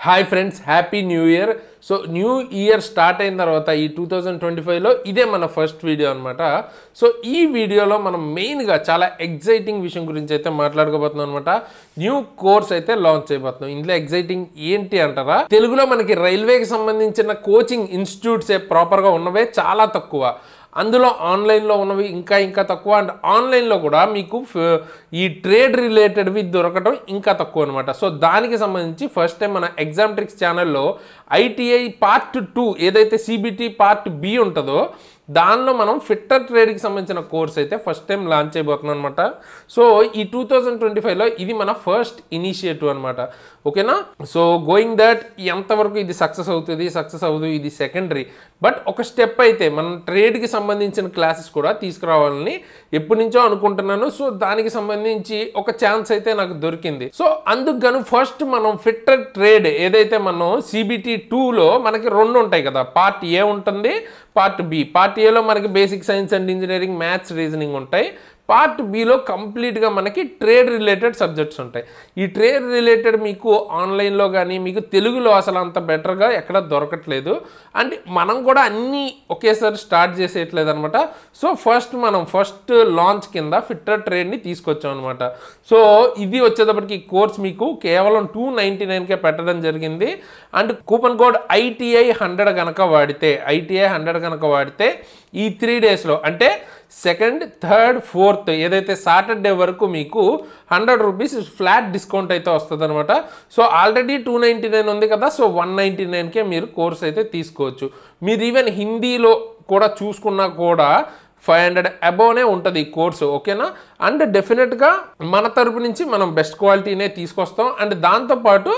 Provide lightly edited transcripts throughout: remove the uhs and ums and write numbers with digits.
Hi friends, happy new year. So new year start అయిన తర్వాత ఈ 2025లో ఇదే మన ఫస్ట్ వీడియో అనమాట. సో ఈ వీడియోలో మనం మెయిన్గా చాలా ఎగ్జైటింగ్ విషయం గురించి అయితే మాట్లాడుకోబోతున్నాం అనమాట. న్యూ కోర్స్ అయితే లాంచ్ చేయబోతున్నాం. ఇందులో ఎగ్జైటింగ్ ఏంటి అంటారా, తెలుగులో మనకి రైల్వేకి సంబంధించిన కోచింగ్ ఇన్స్టిట్యూట్సే ప్రాపర్గా ఉన్నవే చాలా తక్కువ. అందులో ఆన్లైన్లో ఉన్నవి ఇంకా తక్కువ. అండ్ ఆన్లైన్లో కూడా మీకు ఈ ట్రేడ్ రిలేటెడ్వి దొరకడం ఇంకా తక్కువ అనమాట. సో దానికి సంబంధించి ఫస్ట్ టైం మన ఎగ్జామ్ ట్రిక్స్ ఛానల్లో ఐటీఐ పార్ట్ 2 ఏదైతే సిబిటి పార్ట్ బి ఉంటుందో దానిలో మనం ఫిట్టర్ ట్రేడ్కి సంబంధించిన కోర్స్ అయితే ఫస్ట్ టైం లాంచ్ చేయబోతున్నాం అనమాట. సో ఈ 2025లో ఇది మన ఫస్ట్ ఇనిషియేటివ్ అనమాట. ఓకేనా. సో గోయింగ్ దట్ ఎంతవరకు ఇది సక్సెస్ అవుతుంది సక్సెస్ అవ్వదు ఇది సెకండరీ. బట్ ఒక స్టెప్ అయితే మనం ట్రేడ్కి సంబంధించిన క్లాసెస్ కూడా తీసుకురావాలని ఎప్పటి నుంచో అనుకుంటున్నాను. సో దానికి సంబంధించి ఒక ఛాన్స్ అయితే నాకు దొరికింది. సో అందుకు గాను ఫస్ట్ మనం ఫిట్టర్ ట్రేడ్ ఏదైతే మనం సిబిటి 2లో మనకి రెండు ఉంటాయి కదా, పార్ట్ ఏ ఉంటుంది, పార్ట్ బి. పార్ట్ ఏలో మనకి basic science and engineering, maths, reasoning ఉంటాయి. పార్ట్ బిలో కంప్లీట్గా మనకి ట్రేడ్ రిలేటెడ్ సబ్జెక్ట్స్ ఉంటాయి. ఈ ట్రేడ్ రిలేటెడ్ మీకు ఆన్లైన్లో కానీ మీకు తెలుగులో అసలు అంత బెటర్గా ఎక్కడ దొరకట్లేదు. అండ్ మనం కూడా అన్నీ ఒకేసారి స్టార్ట్ చేసేయట్లేదు అనమాట. సో మనం ఫస్ట్ లాంచ్ కింద ఫిట్టర్ ట్రేడ్ని తీసుకొచ్చాం అనమాట. సో ఇది వచ్చేటప్పటికి కోర్స్ మీకు కేవలం 299కే పెట్టడం జరిగింది. అండ్ కూపన్ కోడ్ ITI 100 కనుక వాడితే ఈ 3 డేస్లో అంటే 2nd, 3rd, 4th ఏదైతే సాటర్డే వరకు మీకు 100 రూపీస్ ఫ్లాట్ డిస్కౌంట్ అయితే వస్తుంది అనమాట. సో ఆల్రెడీ 299 ఉంది కదా, సో 199కే మీరు కోర్స్ అయితే తీసుకోవచ్చు. మీరు ఈవెన్ హిందీలో కూడా చూసుకున్నా కూడా 500 అబోవ్నే ఉంటుంది ఈ కోర్సు. ఓకేనా. అండ్ డెఫినెట్గా మన తరపు నుంచి మనం బెస్ట్ క్వాలిటీనే తీసుకొస్తాం. అండ్ దాంతోపాటు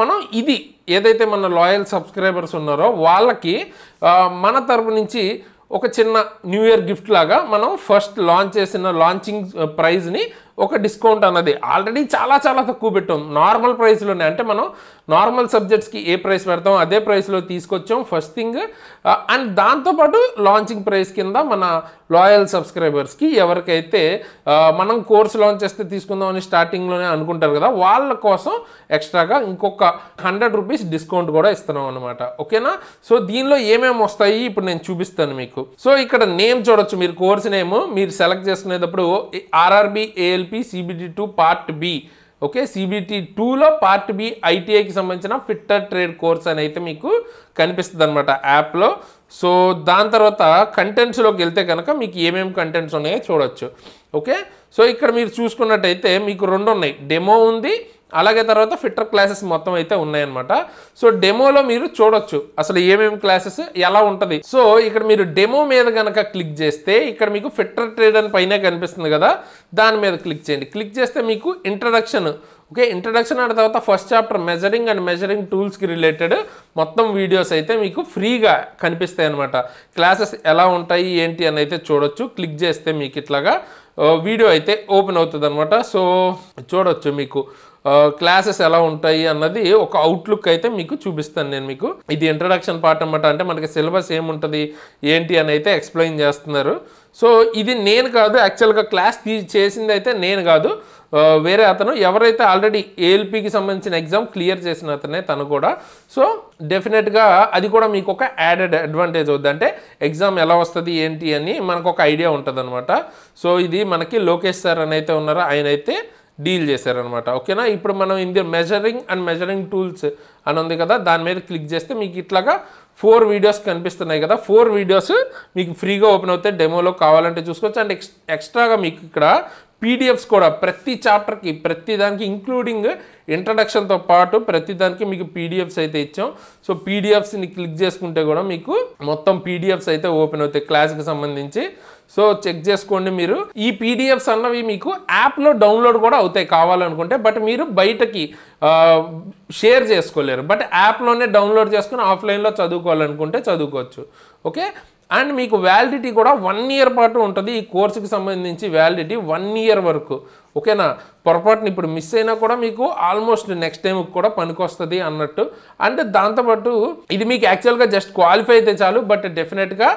మనం ఇది ఏదైతే మన లాయల్ సబ్స్క్రైబర్స్ ఉన్నారో వాళ్ళకి మన తరపు నుంచి ఒక చిన్న న్యూ ఇయర్ గిఫ్ట్ లాగా మనం ఫస్ట్ లాంచ్ చేసిన లాంచింగ్ ప్రైజ్ని ఒక డిస్కౌంట్ అన్నది ఆల్రెడీ చాలా తక్కువ పెట్టాం. నార్మల్ ప్రైస్లోనే, అంటే మనం నార్మల్ సబ్జెక్ట్స్కి ఏ ప్రైస్ పెడతాం అదే ప్రైస్లో తీసుకొచ్చాం ఫస్ట్ థింగ్. అండ్ దాంతోపాటు లాంచింగ్ ప్రైస్ కింద మన లాయల్ సబ్స్క్రైబర్స్కి ఎవరికైతే మనం కోర్స్ లాంచ్ చేస్తే తీసుకుందామని స్టార్టింగ్లోనే అనుకుంటారు కదా, వాళ్ళ కోసం ఎక్స్ట్రాగా ఇంకొక 100 రూపీస్ డిస్కౌంట్ కూడా ఇస్తున్నాం అనమాట. ఓకేనా. సో దీనిలో ఏమేమి వస్తాయి ఇప్పుడు నేను చూపిస్తాను మీకు. సో ఇక్కడ నేమ్ చూడొచ్చు మీరు, కోర్స్ నేమ్ మీరు సెలెక్ట్ చేసుకునేటప్పుడు RRB ALP CBT 2 part B. Okay, CBT 2లో పార్ట్ బి ITIకి సంబంధించిన ఫిట్టర్ ట్రేడ్ కోర్స్ అని అయితే మీకు కనిపిస్తుంది అనమాట యాప్లో. సో దాని తర్వాత కంటెంట్స్లోకి వెళ్తే కనుక మీకు ఏమేమి కంటెంట్స్ ఉన్నాయో చూడొచ్చు. ఓకే. సో ఇక్కడ మీరు చూసుకున్నట్టయితే మీకు రెండు ఉన్నాయి, డెమో ఉంది, అలాగే తర్వాత ఫిట్టర్ క్లాసెస్ మొత్తం అయితే ఉన్నాయన్నమాట. సో డెమోలో మీరు చూడొచ్చు అసలు ఏమేమి క్లాసెస్ ఎలా ఉంటుంది. సో ఇక్కడ మీరు డెమో మీద కనుక క్లిక్ చేస్తే ఇక్కడ మీకు ఫిట్టర్ ట్రేడ్ అని పైన కనిపిస్తుంది కదా, దాని మీద క్లిక్ చేయండి. క్లిక్ చేస్తే మీకు ఇంట్రడక్షన్, ఓకే, ఇంట్రడక్షన్ అయిన తర్వాత first chapter measuring and measuring టూల్స్కి రిలేటెడ్ మొత్తం వీడియోస్ అయితే మీకు ఫ్రీగా కనిపిస్తాయి అనమాట. క్లాసెస్ ఎలా ఉంటాయి ఏంటి అని అయితే చూడొచ్చు. క్లిక్ చేస్తే మీకు ఇట్లాగా వీడియో అయితే ఓపెన్ అవుతుంది అనమాట. సో చూడొచ్చు మీకు క్లాసెస్ ఎలా ఉంటాయి అన్నది ఒక అవుట్లుక్ అయితే మీకు చూపిస్తాను నేను మీకు. ఇది ఇంట్రడక్షన్ పార్ట్ అనమాట, అంటే మనకి సిలబస్ ఏముంటుంది ఏంటి అని అయితే ఎక్స్ప్లెయిన్ చేస్తున్నారు. సో ఇది నేను కాదు, యాక్చువల్గా క్లాస్ చేసింది అయితే నేను కాదు, వేరే అతను, ఎవరైతే ఆల్రెడీ ALPకి సంబంధించిన ఎగ్జామ్ క్లియర్ చేసిన అతనే తను కూడా. సో డెఫినెట్గా అది కూడా మీకు ఒక యాడెడ్ అడ్వాంటేజ్ అవుద్ది, అంటే ఎగ్జామ్ ఎలా వస్తుంది ఏంటి అని మనకు ఒక ఐడియా ఉంటుంది అనమాట. సో ఇది మనకి లోకేష్ సార్ అని అయితే ఉన్నారో ఆయన అయితే డీల్ చేశారనమాట. ఓకేనా. ఇప్పుడు మనం ఇందులో మెజరింగ్ అండ్ మెజరింగ్ టూల్స్ అని ఉంది కదా, దాని మీద క్లిక్ చేస్తే మీకు ఇట్లాగా 4 వీడియోస్ కనిపిస్తున్నాయి కదా, 4 వీడియోస్ మీకు ఫ్రీగా ఓపెన్ అవుతాయి. డెమోలో కావాలంటే చూసుకోవచ్చు. అండ్ ఎక్స్ట్రాగా మీకు ఇక్కడ PDFs కూడా ప్రతి చాప్టర్కి ప్రతి దానికి ఇంక్లూడింగ్ ఇంట్రడక్షన్తో పాటు ప్రతి దానికి మీకు PDFs అయితే ఇచ్చాం. సో PDFsని క్లిక్ చేసుకుంటే కూడా మీకు మొత్తం PDFs అయితే ఓపెన్ అవుతాయి క్లాస్కి సంబంధించి. సో చెక్ చేసుకోండి మీరు. ఈ PDFs అన్నవి మీకు యాప్లో డౌన్లోడ్ కూడా అవుతాయి కావాలనుకుంటే, బట్ మీరు బయటకి షేర్ చేసుకోలేరు. బట్ యాప్లోనే డౌన్లోడ్ చేసుకుని ఆఫ్లైన్లో చదువుకోవాలనుకుంటే చదువుకోవచ్చు. ఓకే. అండ్ మీకు వ్యాలిడిటీ కూడా 1 ఇయర్ పాటు ఉంటుంది ఈ కోర్సుకి సంబంధించి వ్యాలిడిటీ 1 ఇయర్ వరకు ఓకేనా పొరపాటున ఇప్పుడు మిస్ అయినా కూడా మీకు ఆల్మోస్ట్ నెక్స్ట్ టైం కూడా పనికొస్తుంది అన్నట్టు అండ్ దాంతోపాటు ఇది మీకు యాక్చువల్గా జస్ట్ క్వాలిఫై అయితే చాలు బట్ డెఫినెట్గా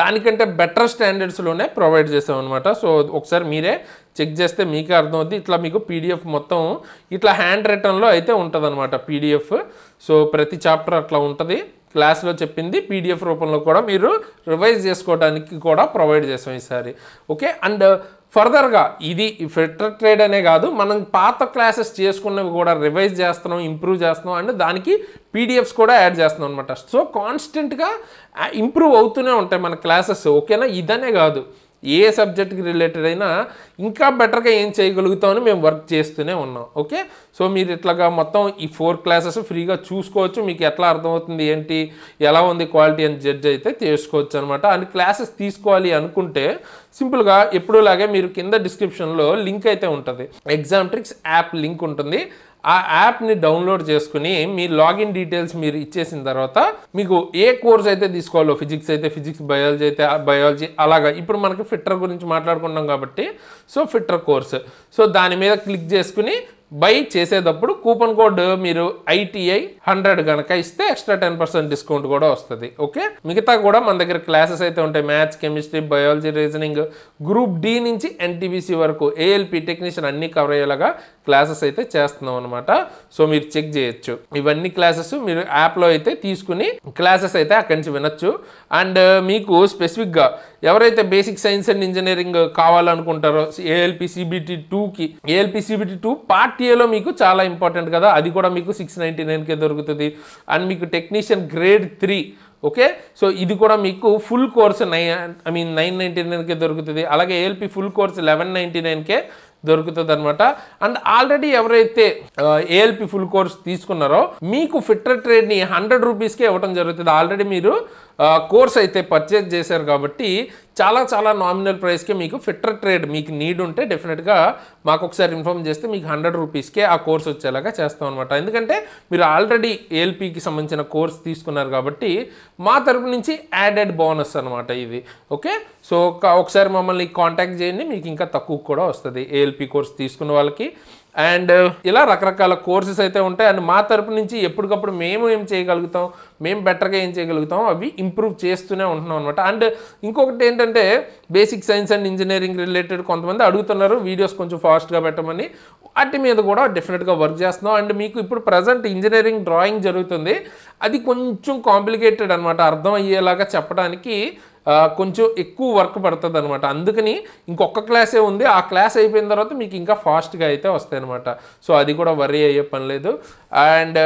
దానికంటే బెటర్ స్టాండర్డ్స్లోనే ప్రొవైడ్ చేసాం అనమాట సో ఒకసారి మీరే చెక్ చేస్తే మీకే అర్థమవుతుంది ఇట్లా మీకు పీడిఎఫ్ మొత్తం ఇట్లా హ్యాండ్ రిటర్న్లో అయితే ఉంటుంది అనమాట పీడిఎఫ్ సో ప్రతి చాప్టర్ అట్లా ఉంటుంది క్లాస్లో చెప్పింది పీడిఎఫ్ రూపంలో కూడా మీరు రివైజ్ చేసుకోవడానికి కూడా ప్రొవైడ్ చేసాం ఈసారి ఓకే అండ్ ఫర్దర్గా ఇది ఫిట్టర్ ట్రేడ్ అనే కాదు మనం పాత క్లాసెస్ చేసుకున్నవి కూడా రివైజ్ చేస్తున్నాం ఇంప్రూవ్ చేస్తున్నాం అండ్ దానికి పీడిఎఫ్స్ కూడా యాడ్ చేస్తున్నాం అనమాట సో కాన్స్టెంట్గా ఇంప్రూవ్ అవుతూనే ఉంటాయి మన క్లాసెస్ ఓకేనా ఇదనే కాదు ఏ సబ్జెక్ట్కి రిలేటెడ్ అయినా ఇంకా బెటర్గా ఏం చేయగలుగుతామని మేము వర్క్ చేస్తూనే ఉన్నాం ఓకే సో మీరు ఇట్లాగా మొత్తం ఈ 4 క్లాసెస్ ఫ్రీగా చూసుకోవచ్చు మీకు ఎట్లా అర్థమవుతుంది ఏంటి ఎలా ఉంది క్వాలిటీ అని జడ్జ్ అయితే చేసుకోవచ్చు అనమాట అండ్ క్లాసెస్ తీసుకోవాలి అనుకుంటే సింపుల్గా ఎప్పుడులాగే మీరు కింద డిస్క్రిప్షన్లో లింక్ అయితే ఉంటుంది ఎగ్జామ్ ట్రిక్స్ యాప్ లింక్ ఉంటుంది ఆ యాప్ని డౌన్లోడ్ చేసుకుని మీ లాగిన్ డీటెయిల్స్ మీరు ఇచ్చేసిన తర్వాత మీకు ఏ కోర్స్ అయితే తీసుకోవాలో ఫిజిక్స్ అయితే ఫిజిక్స్ బయాలజీ అయితే బయాలజీ అలాగా ఇప్పుడు మనకి ఫిట్టర్ గురించి మాట్లాడుకున్నాం కాబట్టి సో ఫిట్టర్ కోర్స్ సో దాని మీద క్లిక్ చేసుకుని బై చేసేటప్పుడు కూపన్ కోడ్ మీరు ITI 100 కనుక ఇస్తే ఎక్స్ట్రా 10% డిస్కౌంట్ కూడా వస్తుంది ఓకే మిగతా కూడా మన దగ్గర క్లాసెస్ అయితే ఉంటాయి maths chemistry biology reasoning group D నుంచి NTPC వరకు ALP టెక్నీషియన్ అన్ని కవర్ అయ్యేలాగా క్లాసెస్ అయితే చేస్తున్నాం అనమాట సో మీరు చెక్ చేయొచ్చు ఇవన్నీ క్లాసెస్ మీరు యాప్లో అయితే తీసుకుని క్లాసెస్ అయితే అక్కడి నుంచి వినొచ్చు అండ్ మీకు స్పెసిఫిక్గా ఎవరైతే బేసిక్ సైన్స్ అండ్ ఇంజనీరింగ్ కావాలనుకుంటారో ALP CBT 2కి ALP CBT 2 పార్ట్ ఏలో మీకు చాలా ఇంపార్టెంట్ కదా అది కూడా మీకు 699కే దొరుకుతుంది అండ్ మీకు టెక్నీషియన్ గ్రేడ్ 3 ఓకే సో ఇది కూడా మీకు ఫుల్ కోర్స్ 999కే దొరుకుతుంది అలాగే ALP ఫుల్ కోర్స్ 1199కే దొరుకుతుంది అనమాట అండ్ ఆల్రెడీ ఎవరైతే ALP ఫుల్ కోర్స్ తీసుకున్నారో మీకు ఫిట్టర్ ట్రేడ్ని 100 రూపీస్కే ఇవ్వడం జరుగుతుంది ఆల్రెడీ మీరు కోర్స్ అయితే పర్చేజ్ చేశారు కాబట్టి చాలా నామినల్ ప్రైస్కే మీకు ఫిట్టర్ ట్రేడ్ మీకు నీడ్ ఉంటే డెఫినెట్గా మాకు ఒకసారి ఇన్ఫార్మ్ చేస్తే మీకు 100 రూపీస్కే ఆ కోర్స్ వచ్చేలాగా చేస్తాం అనమాట ఎందుకంటే మీరు ఆల్రెడీ ALPకి సంబంధించిన కోర్స్ తీసుకున్నారు కాబట్టి మా తరపు నుంచి యాడెడ్ బోనస్ అనమాట ఇది ఓకే సో ఒకసారి మమ్మల్ని కాంటాక్ట్ చేయండి మీకు ఇంకా తక్కువ కూడా వస్తుంది ALP కోర్స్ తీసుకున్న వాళ్ళకి అండ్ ఇలా రకరకాల కోర్సెస్ అయితే ఉంటాయి అండ్ మా తరపు నుంచి ఎప్పటికప్పుడు మేము ఏం చేయగలుగుతాం మేము బెటర్గా ఏం చేయగలుగుతాం అవి ఇంప్రూవ్ చేస్తూనే ఉంటున్నాం అనమాట అండ్ ఇంకొకటి ఏంటంటే basic science and engineering related కొంతమంది అడుగుతున్నారు వీడియోస్ కొంచెం ఫాస్ట్గా పెట్టమని వాటి మీద కూడా డెఫినెట్గా వర్క్ చేస్తున్నాం అండ్ మీకు ఇప్పుడు ప్రజెంట్ ఇంజనీరింగ్ డ్రాయింగ్ జరుగుతుంది అది కొంచెం కాంప్లికేటెడ్ అనమాట అర్థం అయ్యేలాగా చెప్పడానికి కొంచెం ఎక్కువ వర్క్ పడుతుంది అనమాట అందుకని ఇంకొక క్లాసే ఉంది ఆ క్లాస్ అయిపోయిన తర్వాత మీకు ఇంకా ఫాస్ట్గా అయితే వస్తాయి అనమాట సో అది కూడా వరీ అయ్యే పని లేదు అండ్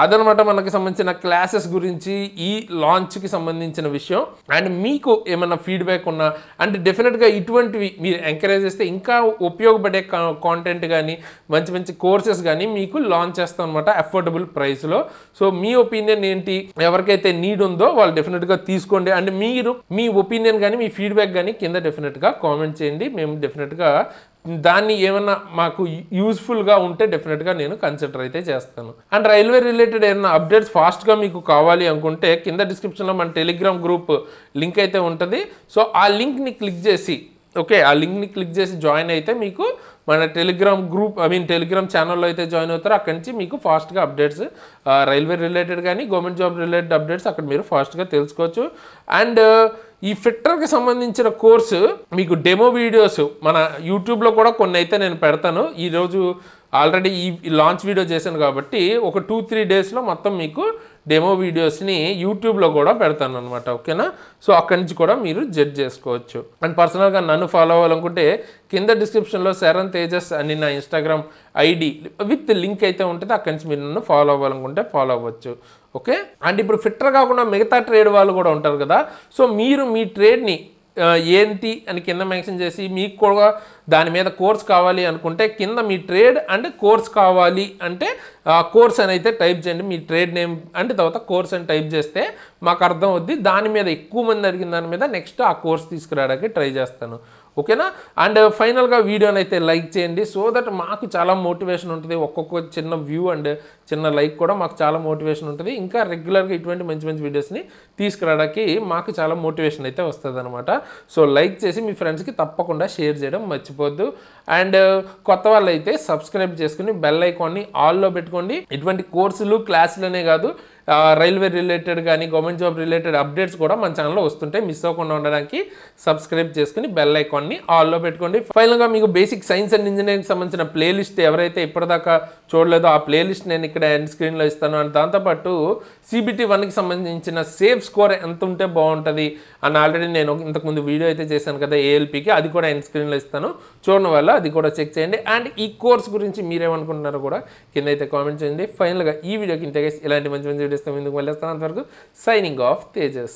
అదనమాట మనకి సంబంధించిన క్లాసెస్ గురించి ఈ లాంచ్కి సంబంధించిన విషయం అండ్ మీకు ఏమైనా ఫీడ్బ్యాక్ ఉన్నా అండ్ డెఫినెట్గా ఇటువంటివి మీరు ఎంకరేజ్ చేస్తే ఇంకా ఉపయోగపడే కాంటెంట్ కానీ మంచి కోర్సెస్ కానీ మీకు లాంచ్ చేస్తాం అనమాట అఫోర్డబుల్ ప్రైస్లో సో మీ ఒపీనియన్ ఏంటి ఎవరికైతే నీడ్ ఉందో వాళ్ళు డెఫినెట్గా తీసుకోండి అండ్ మీరు మీ ఒపీనియన్ కానీ మీ ఫీడ్బ్యాక్ కానీ కింద డెఫినెట్గా కామెంట్ చేయండి మేము డెఫినెట్గా దాన్ని ఏమన్నా మాకు యూస్ఫుల్గా ఉంటే డెఫినెట్గా నేను కన్సిడర్ అయితే చేస్తాను అండ్ రైల్వే రిలేటెడ్ ఏమైనా అప్డేట్స్ ఫాస్ట్గా మీకు కావాలి అనుకుంటే కింద డిస్క్రిప్షన్లో మన టెలిగ్రామ్ గ్రూప్ లింక్ అయితే ఉంటుంది సో ఆ లింక్ని క్లిక్ చేసి ఓకే ఆ లింక్ని క్లిక్ చేసి జాయిన్ అయితే మీకు మన టెలిగ్రామ్ గ్రూప్ టెలిగ్రామ్ ఛానల్లో అయితే జాయిన్ అవుతారు అక్కడి నుంచి మీకు ఫాస్ట్గా అప్డేట్స్ రైల్వే రిలేటెడ్ కానీ గవర్నమెంట్ జాబ్ రిలేటెడ్ అప్డేట్స్ అక్కడ మీరు ఫాస్ట్గా తెలుసుకోవచ్చు అండ్ ఈ ఫిట్టర్కి సంబంధించిన కోర్సు మీకు డెమో వీడియోస్ మన యూట్యూబ్లో కూడా కొన్ని అయితే నేను పెడతాను ఈరోజు ఆల్రెడీ ఈ లాంచ్ వీడియో చేశాను కాబట్టి ఒక 2-3 డేస్లో మొత్తం మీకు డెమో వీడియోస్ని యూట్యూబ్లో కూడా పెడతాను అనమాట ఓకేనా సో అక్కడి నుంచి కూడా మీరు జడ్జ్ చేసుకోవచ్చు అండ్ పర్సనల్గా నన్ను ఫాలో అవ్వాలనుకుంటే కింద డిస్క్రిప్షన్లో శరణ్ తేజస్ అని నా ఇన్స్టాగ్రామ్ ID విత్ లింక్ అయితే ఉంటుంది అక్కడి నుంచి మీరు నన్ను ఫాలో అవ్వాలనుకుంటే ఫాలో అవ్వచ్చు ఓకే అండ్ ఇప్పుడు ఫిట్టర్ కాకుండా మిగతా ట్రేడ్ వాళ్ళు కూడా ఉంటారు కదా సో మీరు మీ ట్రేడ్ని ఏంటి అని కింద మెన్షన్ చేసి మీకు కూడా దాని మీద కోర్స్ కావాలి అనుకుంటే కింద మీ ట్రేడ్ అండ్ కోర్స్ కావాలి అంటే కోర్స్ అని అయితే టైప్ చేయండి మీ ట్రేడ్ నేమ్ అంటే తర్వాత కోర్స్ అని టైప్ చేస్తే మాకు అర్థం అవుద్ది దాని మీద ఎక్కువ మంది అడిగిన దాని మీద నెక్స్ట్ ఆ కోర్స్ తీసుకురావడానికి ట్రై చేస్తాను ఓకేనా. అండ్ ఫైనల్గా వీడియోని అయితే లైక్ చేయండి, సో దట్ మాకు చాలా మోటివేషన్ ఉంటుంది. ఒక్కొక్క చిన్న వ్యూ అండ్ చిన్న లైక్ కూడా మాకు చాలా మోటివేషన్ ఉంటుంది. ఇంకా రెగ్యులర్గా ఇటువంటి మంచి మంచి వీడియోస్ని తీసుకురావడానికి మాకు చాలా మోటివేషన్ అయితే వస్తుంది అనమాట. సో లైక్ చేసి మీ ఫ్రెండ్స్కి తప్పకుండా షేర్ చేయడం మర్చిపోద్దు. అండ్ కొత్త వాళ్ళు అయితే సబ్స్క్రైబ్ చేసుకుని బెల్ ఐకాన్ని ఆల్లో పెట్టుకోండి. ఇటువంటి కోర్సులు క్లాసులనే కాదు, రైల్వే రిలేటెడ్ కానీ గవర్నమెంట్ జాబ్ రిలేటెడ్ అప్డేట్స్ కూడా మన ఛానల్లో వస్తుంటాయి. మిస్ అవ్వకుండా ఉండడానికి సబ్స్క్రైబ్ చేసుకుని బెల్ ఐకాన్ని ఆల్లో పెట్టుకోండి. ఫైనల్గా మీకు బేసిక్ సైన్స్ అండ్ ఇంజనీరింగ్ సంబంధించిన ప్లేలిస్ట్ ఎవరైతే ఇప్పటిదాకా చూడలేదో ఆ ప్లేలిస్ట్ నేను ఇక్కడ ఎండ్ స్క్రీన్లో ఇస్తాను. అండ్ దాంతోపాటు CBT 1కి సంబంధించిన సేఫ్ స్కోర్ ఎంత ఉంటే బాగుంటుంది అని ఆల్రెడీ నేను ఇంతకుముందు వీడియో అయితే చేశాను కదా ALPకి, అది కూడా ఎండ్ స్క్రీన్లో ఇస్తాను. చూడడం వల్ల అది కూడా చెక్ చేయండి. అండ్ ఈ కోర్స్ గురించి మీరేమనుకుంటున్నారో కూడా కింద అయితే కామెంట్ చేయండి. ఫైనల్గా ఈ వీడియోకి ఇంతే గైస్, ఇలాంటి మంచి మంచి వీడియోస్ ముందుకు వెళ్ళేస్తాను. అంతవరకు సైనింగ్ ఆఫ్ తేజస్.